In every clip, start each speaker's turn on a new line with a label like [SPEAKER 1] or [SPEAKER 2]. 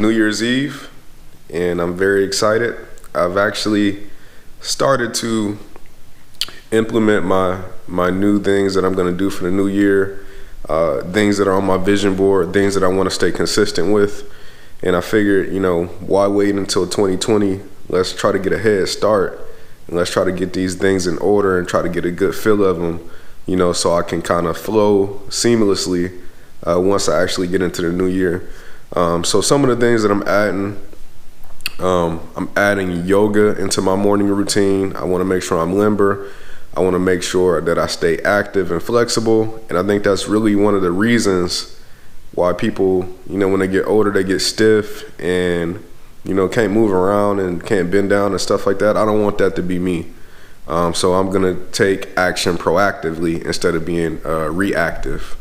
[SPEAKER 1] New Year's Eve, and I'm very excited. I've actually started to implement my new things that I'm going to do for the new year, things that are on my vision board, things that I want to stay consistent with. And I figured, why wait until 2020? Let's try to get a head start, and let's try to get these things in order and try to get a good feel of them, so I can kind of flow seamlessly once I actually get into the new year. So some of the things that I'm adding yoga into my morning routine. I want to make sure I'm limber. I want to make sure that I stay active and flexible. And I think that's really one of the reasons why people, when they get older, they get stiff and, can't move around and can't bend down and stuff like that. I don't want that to be me. So I'm going to take action proactively instead of being reactive.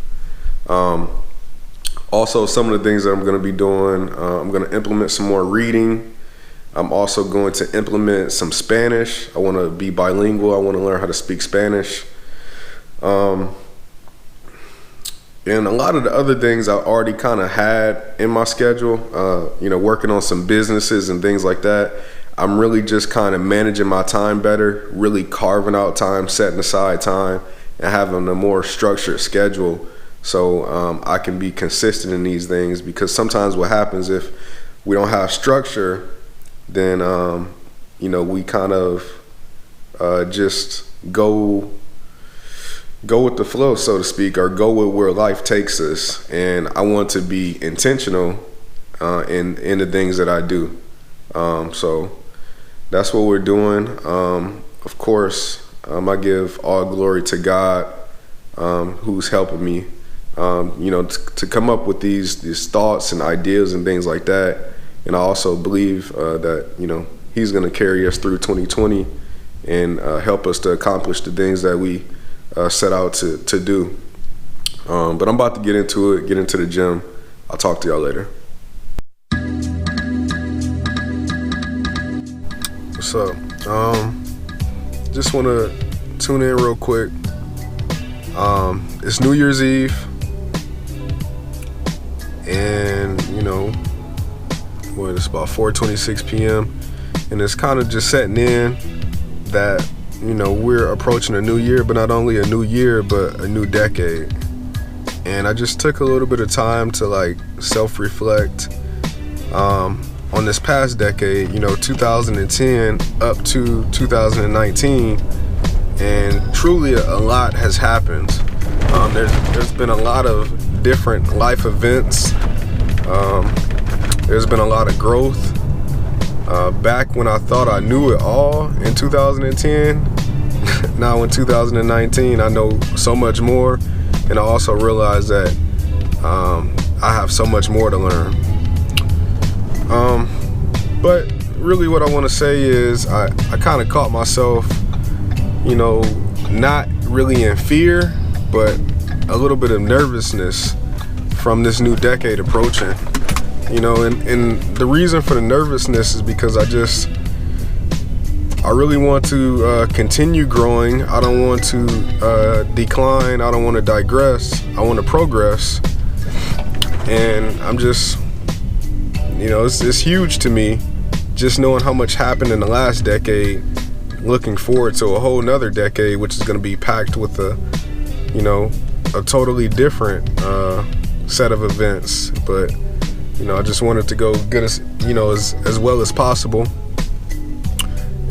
[SPEAKER 1] Also, some of the things that I'm going to be doing, I'm going to implement some more reading. I'm also going to implement some Spanish. I want to be bilingual. I want to learn how to speak Spanish. And a lot of the other things I already kind of had in my schedule, working on some businesses and things like that. I'm really just kind of managing my time better, really carving out time, setting aside time, and having a more structured schedule. So I can be consistent in these things, because sometimes what happens if we don't have structure, then, we kind of just go with the flow, so to speak, or go with where life takes us. And I want to be intentional in the things that I do. So that's what we're doing. Of course, I give all glory to God, who's helping me. To come up with these thoughts and ideas and things like that. And I also believe that, he's going to carry us through 2020 and help us to accomplish the things that we set out to do. But I'm about to get into the gym. I'll talk to y'all later. What's up? Just want to tune in real quick. It's New Year's Eve. And, it's about 4:26 p.m. And it's kind of just setting in that, we're approaching a new year, but not only a new year, but a new decade. And I just took a little bit of time to self-reflect on this past decade, 2010 up to 2019. And truly a lot has happened. There's been a lot of different life events. There's been a lot of growth. Back when I thought I knew it all in 2010, now in 2019, I know so much more. And I also realize that I have so much more to learn. But really what I want to say is I kind of caught myself, not really in fear, but a little bit of nervousness from this new decade approaching. And the reason for the nervousness is because I really want to continue growing. I don't want to decline. I don't want to digress. I want to progress. And I'm just, it's huge to me just knowing how much happened in the last decade, looking forward to a whole nother decade, which is going to be packed with a totally different set of events. But I just wanted to go good as well as possible.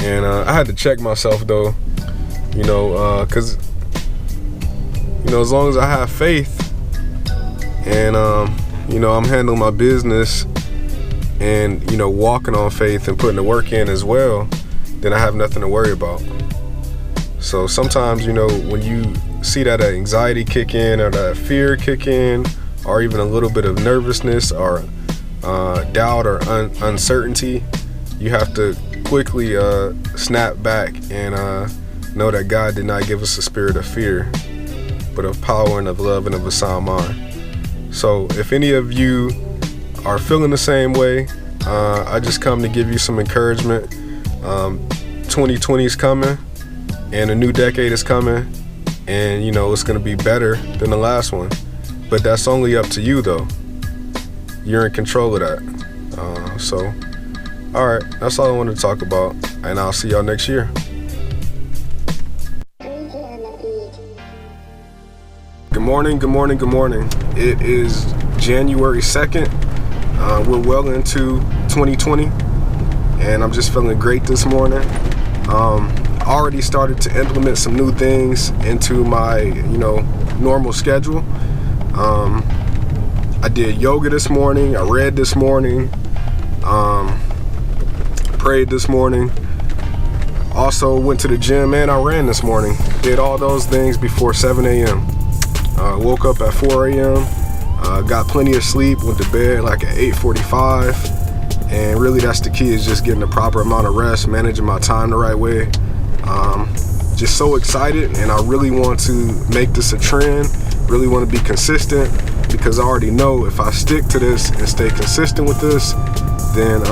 [SPEAKER 1] And I had to check myself though, because as long as I have faith and I'm handling my business and walking on faith and putting the work in as well, then I have nothing to worry about. So sometimes when you see that anxiety kick in, or that fear kick in, or even a little bit of nervousness or doubt or uncertainty, you have to quickly snap back and know that God did not give us a spirit of fear, but of power and of love and of a sound mind. So if any of you are feeling the same way, I just come to give you some encouragement. 2020 is coming, and a new decade is coming, and it's going to be better than the last one. But that's only up to you though. You're in control of that. So, all right, that's all I wanted to talk about, and I'll see y'all next year. Good morning. It is January 2nd. We're well into 2020, and I'm just feeling great this morning. Already started to implement some new things into my, normal schedule. I did yoga this morning. I read this morning. Prayed this morning. Also went to the gym and I ran this morning. Did all those things before 7 a.m. Woke up at 4 a.m. Got plenty of sleep. Went to bed like at 8:45. And really that's the key, is just getting the proper amount of rest, managing my time the right way. Just so excited, and I really want to make this a trend. Really want to be consistent, because I already know if I stick to this and stay consistent with this, then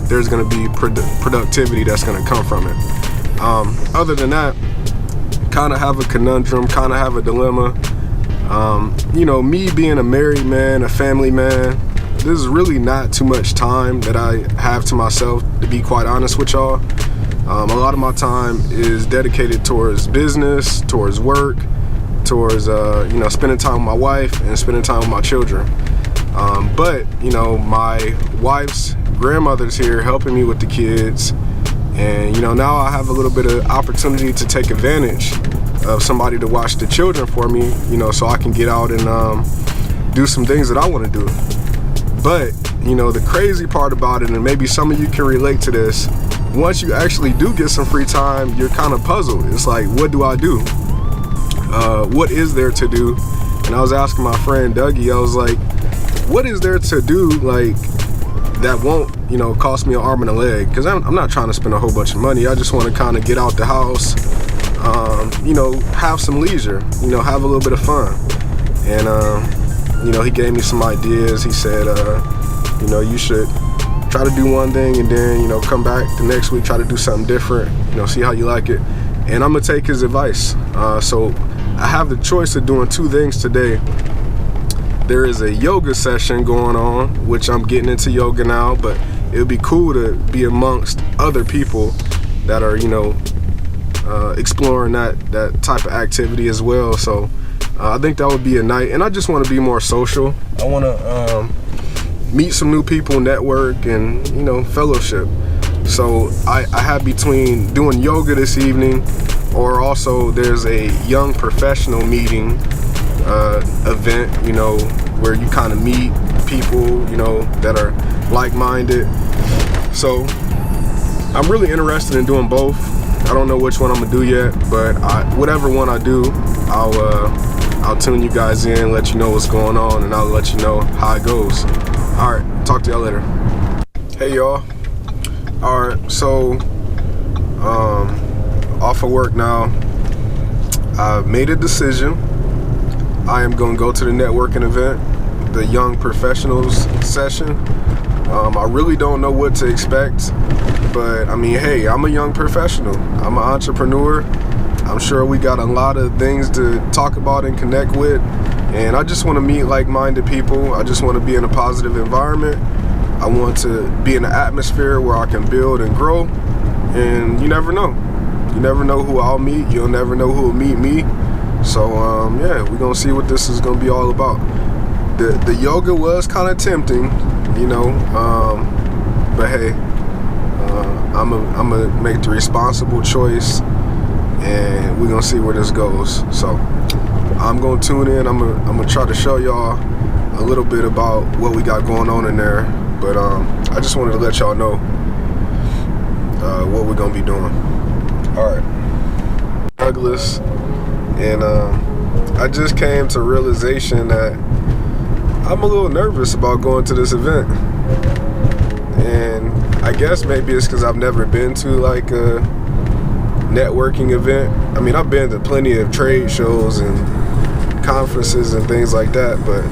[SPEAKER 1] there's going to be productivity that's going to come from it. Other than that, kind of have a conundrum, kind of have a dilemma. Me being a married man, a family man, this is really not too much time that I have to myself, to be quite honest with y'all. A lot of my time is dedicated towards business, towards work, towards spending time with my wife and spending time with my children. But my wife's grandmother's here helping me with the kids, and now I have a little bit of opportunity to take advantage of somebody to watch the children for me, so I can get out and do some things that I want to do. But the crazy part about it, and maybe some of you can relate to this, once you actually do get some free time, you're kind of puzzled. It's like, what do I do? What is there to do? And I was asking my friend Dougie, I was like, what is there to do that won't cost me an arm and a leg? Because I'm not trying to spend a whole bunch of money. I just want to kind of get out the house, have some leisure, have a little bit of fun. And he gave me some ideas. He said you should try to do one thing and then come back the next week, try to do something different, see how you like it. And I'm gonna take his advice. So I have the choice of doing two things today. There is a yoga session going on, which I'm getting into yoga now, but it would be cool to be amongst other people that are exploring that type of activity as well. So I think that would be a night, and I just want to be more social. I want to meet some new people, network, and fellowship. So I have between doing yoga this evening, or also there's a young professional meeting event, where you kind of meet people, that are like-minded. So I'm really interested in doing both. I don't know which one I'm gonna do yet, but whatever one I do, I'll tune you guys in, let you know what's going on, and I'll let you know how it goes. All right, talk to y'all later. Hey y'all. All right, so off of work now. I've made a decision. I am gonna go to the networking event, the Young Professionals session. I really don't know what to expect, but hey, I'm a young professional. I'm an entrepreneur. I'm sure we got a lot of things to talk about and connect with, and I just want to meet like-minded people. I just want to be in a positive environment. I want to be in an atmosphere where I can build and grow, and you never know. You never know who I'll meet. You'll never know who will meet me. So we're gonna see what this is gonna be all about. The yoga was kind of tempting, but hey, I'm gonna make the responsible choice, and we're gonna see where this goes. So I'm gonna tune in. I'm gonna try to show y'all a little bit about what we got going on in there, but I just wanted to let y'all know what we're gonna be doing. All right, Douglas, and I just came to realization that I'm a little nervous about going to this event, and I guess maybe it's because I've never been to like a networking event. I've been to plenty of trade shows and conferences and things like that, but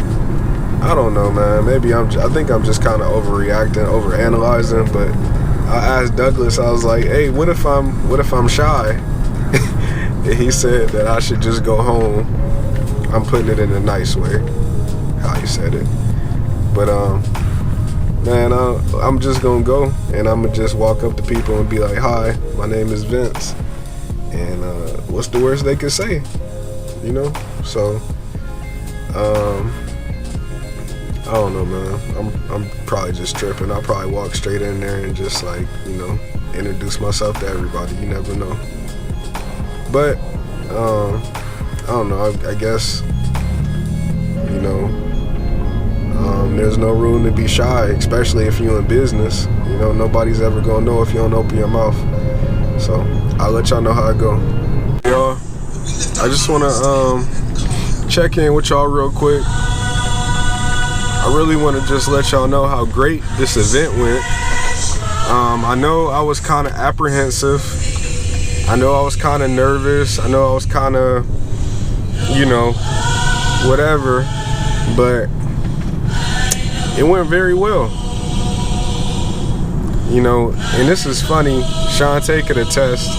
[SPEAKER 1] I don't know, man. Maybe I think I'm just kind of overreacting, overanalyzing. But I asked Douglas, I was like, hey, what if I'm shy? And he said that I should just go home. I'm putting it in a nice way, how he said it. But man, I'm just gonna go and I'm gonna just walk up to people and be like, hi, my name is Vince, and what's the worst they can say, you know? So I don't know, man. I'm probably just tripping. I'll probably walk straight in there and just, like, you know, introduce myself to everybody. You never know. But I don't know. I guess, you know, there's no room to be shy, especially if you're in business. You know, nobody's ever gonna know if you don't open your mouth. So I'll let y'all know how it go. Y'all, I just wanna check in with y'all real quick. I really want to just let y'all know how great this event went. I know I was kind of apprehensive. I know I was kind of nervous. I know I was kind of, you know, whatever. But it went very well. You know, and this is funny. Shantae could attest.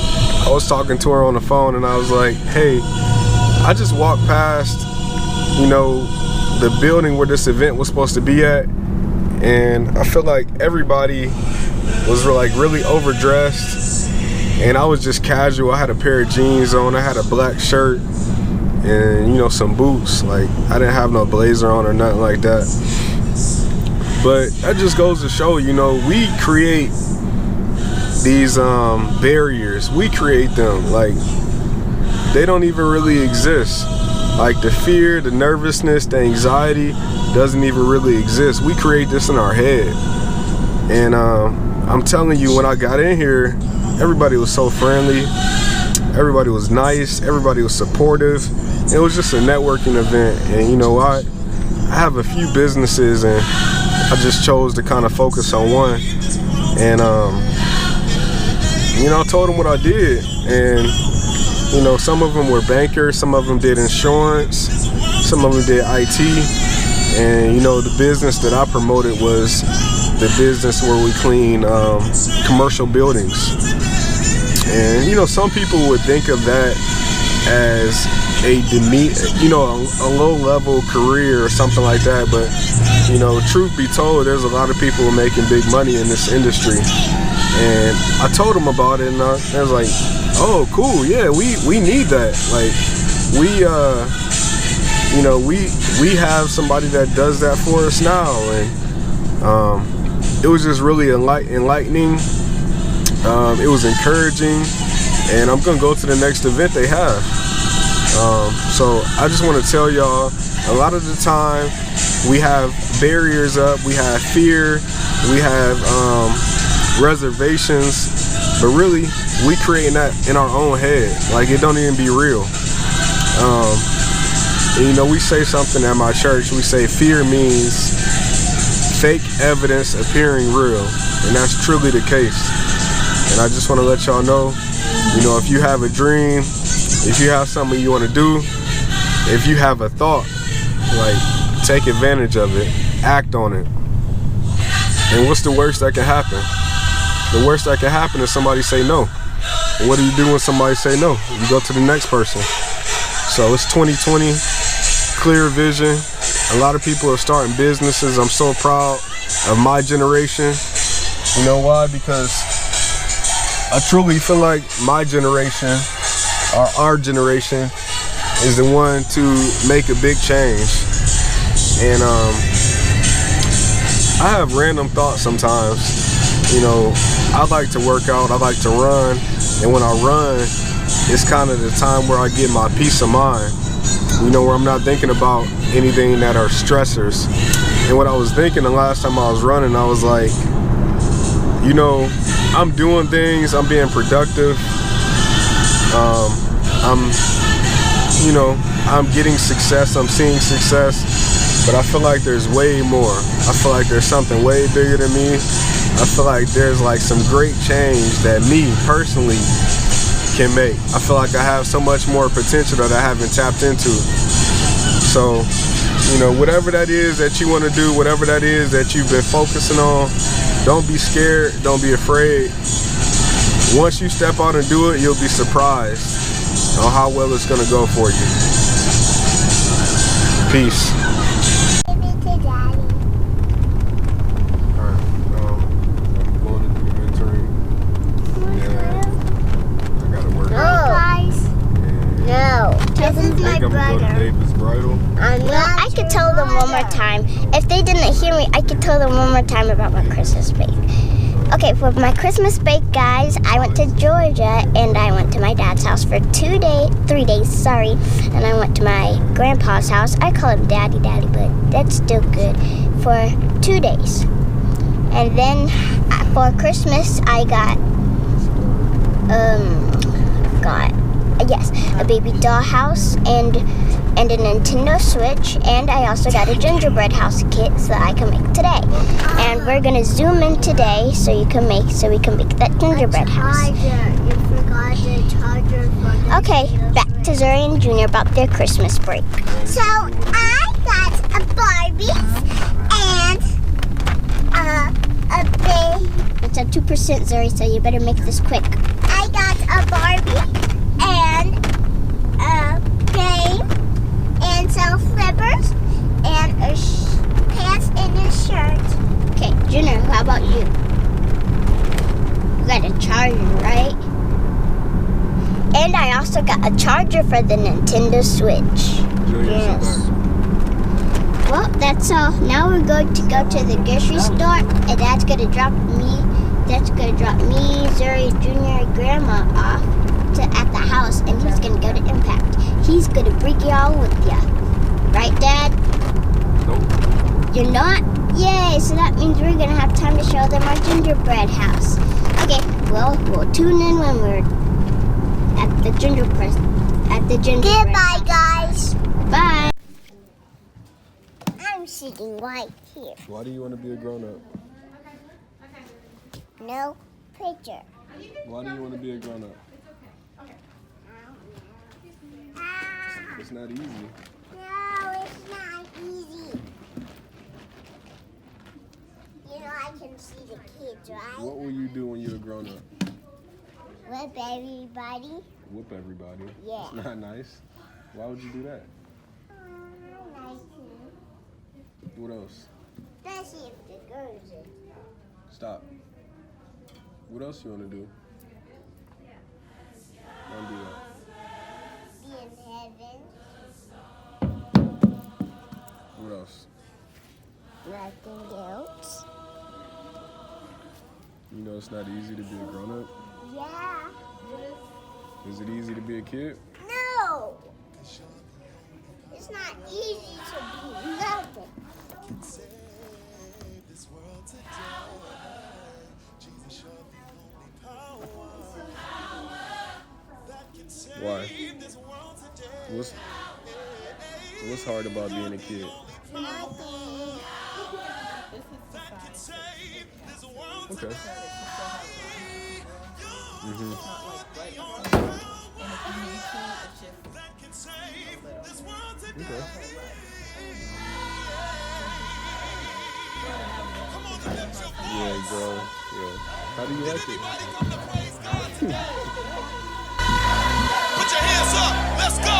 [SPEAKER 1] I was talking to her on the phone and I was like, hey, I just walked past, you know, the building where this event was supposed to be at, and I feel like everybody was like really overdressed, and I was just casual. I had a pair of jeans on, I had a black shirt, and, you know, some boots. Like, I didn't have no blazer on or nothing like that. But that just goes to show, you know, we create these barriers. We create them. Like, they don't even really exist. Like, the fear, the nervousness, the anxiety doesn't even really exist. We create this in our head. And I'm telling you, when I got in here, everybody was so friendly. Everybody was nice. Everybody was supportive. It was just a networking event. And you know, I have a few businesses, and I just chose to kind of focus on one. And you know, I told them what I did. And you know, some of them were bankers, some of them did insurance, some of them did IT, and you know, the business that I promoted was the business where we clean commercial buildings. And you know, some people would think of that as a low-level career or something like that, but you know, truth be told, there's a lot of people making big money in this industry. And I told them about it, and I was like, oh, cool, yeah, we need that. Like, you know, we have somebody that does that for us now. And it was just really enlightening. It was encouraging, and I'm gonna go to the next event they have. So I just want to tell y'all, a lot of the time we have barriers up, we have fear, we have reservations, but really we creating that in our own head. Like, it don't even be real. And, you know, we say something at my church. We say fear means fake evidence appearing real, and that's truly the case. And I just want to let y'all know, you know, if you have a dream, if you have something you want to do, if you have a thought, like, take advantage of it, act on it. And what's the worst that can happen? The worst that can happen is somebody say no. And what do you do when somebody say no? You go to the next person. So it's 2020, clear vision. A lot of people are starting businesses. I'm so proud of my generation. You know why? Because I truly feel like my generation, or our generation, is the one to make a big change. And I have random thoughts sometimes. You know, I like to work out, I like to run, and when I run, it's kind of the time where I get my peace of mind. You know, where I'm not thinking about anything that are stressors. And what I was thinking the last time I was running, I was like, you know, I'm doing things, I'm being productive, you know, I'm getting success, I'm seeing success, but I feel like there's way more. I feel like there's something way bigger than me. I feel like there's like some great change that me personally can make. I feel like I have so much more potential that I haven't tapped into. So, you know, whatever that is that you want to do, whatever that is that you've been focusing on, don't be scared, don't be afraid. Once you step out and do it, you'll be surprised on how well it's gonna go for you. Peace.
[SPEAKER 2] All right.
[SPEAKER 1] go to David's Bridal?
[SPEAKER 2] Well, I could tell them one more time. If they didn't hear me, I could tell them one more time about my Christmas bake. Okay, for my Christmas bake, guys, I went to Georgia and I went to my dad's house for 3 days, and I went to my grandpa's house. I call him Daddy, but that's still good, for 2 days. And then for Christmas, I got a baby doll house and a Nintendo Switch, and I also got a gingerbread house kit so that I can make today. And we're gonna zoom in today so we can make that gingerbread house.
[SPEAKER 3] You forgot the charger for the
[SPEAKER 2] Okay, back to Zuri and Junior about their Christmas break.
[SPEAKER 3] So I got a Barbie and a big.
[SPEAKER 2] It's at 2%, Zuri, so you better make this quick.
[SPEAKER 3] I got a Barbie and a game and some flippers and pants and a shirt.
[SPEAKER 2] Okay, Junior, how about you? You got a charger, right? And I also got a charger for the Nintendo Switch.
[SPEAKER 1] Yes.
[SPEAKER 2] Well, that's all. Now we're going to go to the grocery store, and Dad's gonna drop me, Zuri, Junior, and Grandma off at the house, and he's gonna go to Impact. He's gonna bring y'all with ya. Right, Dad?
[SPEAKER 1] Nope.
[SPEAKER 2] You're not? Yay! So that means we're gonna have time to show them our gingerbread house. Okay, well, we'll tune in when we're at the gingerbread.
[SPEAKER 3] Goodbye, guys.
[SPEAKER 2] Bye.
[SPEAKER 3] I'm sitting right here.
[SPEAKER 1] Why do you want to be a grown-up?
[SPEAKER 3] No picture.
[SPEAKER 1] Why do you want to be a grown-up? It's not easy.
[SPEAKER 3] No, it's not easy. You know, I can see the kids, right?
[SPEAKER 1] What will you do when you're a grown-up?
[SPEAKER 3] With everybody.
[SPEAKER 1] Whoop everybody.
[SPEAKER 3] Yeah.
[SPEAKER 1] It's not nice. Why would you do that?
[SPEAKER 3] I like to.
[SPEAKER 1] What else?
[SPEAKER 3] Let's see if the girls are.
[SPEAKER 1] Stop. What else you want to do? Don't do that.
[SPEAKER 3] Be in heaven.
[SPEAKER 1] What else?
[SPEAKER 3] Nothing else.
[SPEAKER 1] You know it's not easy to be a grown-up.
[SPEAKER 3] Yeah.
[SPEAKER 1] Is it easy to be a kid?
[SPEAKER 3] No. It's not easy to be nothing.
[SPEAKER 1] Why? What's hard about being a kid?
[SPEAKER 3] Nothing.
[SPEAKER 1] Okay.
[SPEAKER 4] And if you need to, it's just
[SPEAKER 1] Okay. Yeah, girl. Yeah. How do you like it?
[SPEAKER 5] Put your hands up. Let's go.